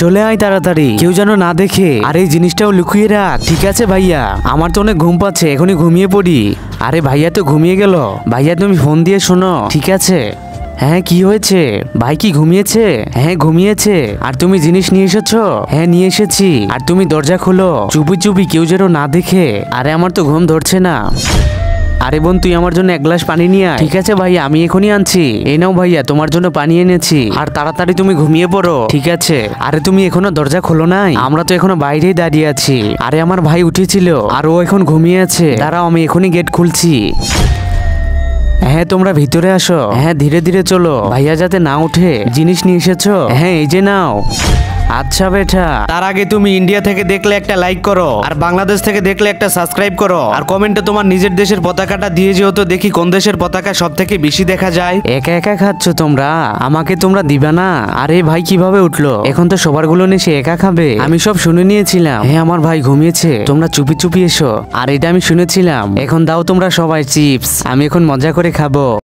চলে আয় তাড়াতাড়ি, কেউ যেন না দেখে, আর এই জিনিসটাও লুকিয়ে রাখ। ঠিক আছে ভাইয়া, আমার তো অনেক ঘুম পাচ্ছে, এখনই ঘুমিয়ে পড়ি। আরে ভাইয়া তো ঘুমিয়ে গেল। ভাইয়া তুমি ফোন দিয়ে শোনো। ঠিক আছে। হ্যাঁ কি হয়েছে ভাই, কি ঘুমিয়েছে? হ্যাঁ ঘুমিয়েছে। আর তুমি জিনিস নিয়ে এসেছো? হ্যাঁ নিয়ে এসেছি। আর তুমি দরজা খোলো চুপি চুপি, কেউ যেন না দেখে। আরে আমার তো ঘুম ধরছে না। আরে বোন তুই আমার জন্য এক গ্লাস পানি নিয়ে আয়। ঠিক আছে ভাইয়া, আমি এখনই আনছি। এই নাও ভাইয়া, তোমার জন্য পানি এনেছি। আর তাড়াতাড়ি তুমি ঘুমিয়ে পড়ো। ঠিক আছে। আরে তুমি এখনো দরজা খোলো নাই? আমরা তো এখনো বাইরেই দাঁড়িয়ে আছি। আরে আমার ভাই উঠেছিল আর ও এখন ঘুমিয়ে আছে। দাঁড়াও আমি এখনই গেট খুলছি। হ্যাঁ তোমরা ভিতরে আসো। হ্যাঁ ধীরে ধীরে চলো, ভাইয়া যাতে না উঠে। জিনিস নিয়ে এসেছো? হ্যাঁ এই যে নাও। আচ্ছা বেটা, তার আগে তুমি ইন্ডিয়া থেকে দেখলে একটা লাইক করো, আর বাংলাদেশ থেকে দেখলে একটা সাবস্ক্রাইব করো, আর কমেন্টে তোমার নিজের দেশের পতাকাটা দিয়ে যেও তো, দেখি কোন দেশের পতাকা সব থেকে বেশি দেখা যায়। একা একা খাচ্ছ তোমরা, আমাকে তোমরা দিবা না? আরে ভাই কিভাবে উঠলো? এখন তো সবার গুলো নিয়ে সে একা খাবে। আমি সব শুনে নিয়েছিলাম। হ্যাঁ আমার ভাই ঘুমিয়েছে, তোমরা চুপি চুপি এসো। আর এটা আমি শুনেছিলাম। এখন দাও তোমরা সবাই চিপস, আমি এখন মজা করে খাবো।